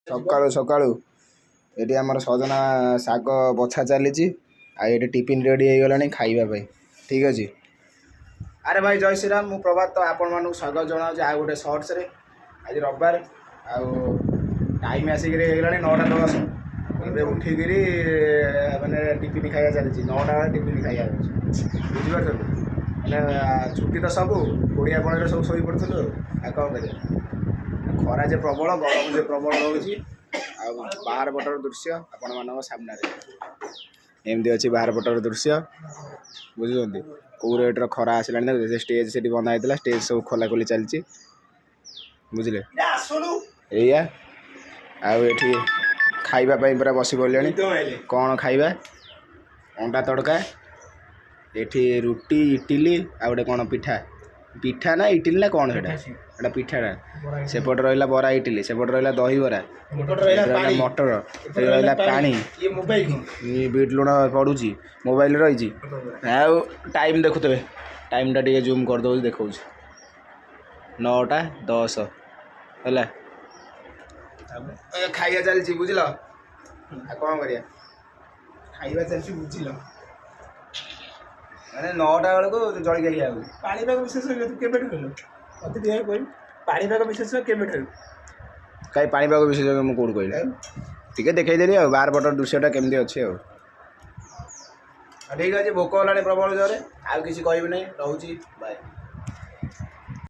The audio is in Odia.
ସକାଳୁ ସକାଳୁ ଏଠି ଆମର ସଜନା ଶାଗ ବଛା ଚାଲିଛି ଆଉ ଏଠି ଟିଫିନ୍ ରେଡ଼ି ହେଇଗଲାଣି ଖାଇବା ପାଇଁ। ଠିକ୍ ଅଛି। ଆରେ ଭାଇ ଜୟ ଶ୍ରୀରାମ, ମୁଁ ପ୍ରଭାତ ଆପଣମାନଙ୍କୁ ସ୍ୱାଗତ ଜଣାଉଛି ଆଉ ଗୋଟେ ସର୍ଟସରେ। ଆଜି ରବିବାର ଆଉ ଟାଇମ୍ ଆସିକିରି ହେଇଗଲାଣି 9:10। ଏବେ ଉଠିକିରି ମାନେ ଟିଫିନ୍ ଖାଇବା ଚାଲିଛି। 9ଟା ବେଳେ ଟିଫିନ୍ ଖାଇବା ହେଉଛି, ବୁଝିପାରୁଛନ୍ତି? ମାନେ ଛୁଟି ତ ସବୁ ଓଡ଼ିଆ ପଳରେ ସବୁ ଶୋଇପଡ଼ୁଥିଲୁ ଆଉ କ'ଣ କରିବା। ଖରା ଯେ ପ୍ରବଳ, ଗରମ ଯେ ପ୍ରବଳ ରହୁଛି। ଆଉ ବାହାର ପଟର ଦୃଶ୍ୟ ଆପଣମାନଙ୍କ ସାମ୍ନାରେ ଏମିତି ଅଛି। ବାହାର ପଟର ଦୃଶ୍ୟ ବୁଝୁଛନ୍ତି, କେଉଁ ରେଟ୍ର ଖରା ଆସିଲାଣି ଦେଖୁଛନ୍ତି। ସେ ଷ୍ଟେଜ୍ ସେଠି ବନ୍ଧା ହେଇଥିଲା, ଷ୍ଟେଜ୍ ସବୁ ଖୋଲାଖୋଲି ଚାଲିଛି, ବୁଝିଲେ? ଏଇଆ। ଆଉ ଏଠି ଖାଇବା ପାଇଁ ପୁରା ବସି ପଡ଼ିଲେଣି। କ'ଣ ଖାଇବା? ଅଣ୍ଡା ତଡ଼କା, ଏଠି ରୁଟି, ଇଟିଲି, ଆଉ ଗୋଟେ କ'ଣ ପିଠା ନା ଇଟିଲି ନା କ'ଣ ସେଇଟା? ଏଇଟା ପିଠାଟା। ସେପଟେ ରହିଲା ବରା ଇଟିଲି, ସେପଟେ ରହିଲା ଦହିବରା, ରହିଲା ମଟର, ରହିଲା ପାଣି, ବିଟ୍ ଲୁଣ ପଡ଼ୁଛି, ମୋବାଇଲ ରହିଛି। ଆଉ ଟାଇମ୍ ଦେଖୁଥିବେ, ଟାଇମ୍ଟା ଟିକେ ଜୁମ୍ କରିଦେଉଛି, ଦେଖାଉଛି 9:10 ହେଲା। ଖାଇବା ଚାଲିଛି, ବୁଝିଲ? ଆଉ କ'ଣ କରିବା, ଖାଇବା ଚାଲିଛି, ବୁଝିଲ? ମାନେ 9ଟା ବେଳକୁ ଜଳିଖିଆ ଖିଆ ହେଉଛି। ପାଣିପାଗ ବିଶେଷଜ୍ଞ କେବେଠୁ ହେଲୁ? ମୋତେ ଟିକେ କହିବି, ପାଣିପାଗ ବିଶେଷଜ୍ଞ କେବେଠାରୁ? କାହିଁ ପାଣିପାଗ ବିଶେଷଜ୍ଞ ମୁଁ କେଉଁଠୁ କହିଲି? ଟିକେ ଦେଖେଇଦେଲି ଆଉ ବାହାର ପଟର ଦୃଶ୍ୟଟା କେମିତି ଅଛି ଆଉ। ଠିକ୍ ଅଛି, ଭୋକ ହେଲାଣି ପ୍ରବଳ ଜୋରେ, ଆଉ କିଛି କହିବି ନାହିଁ, ରହୁଛି, ବାଏ।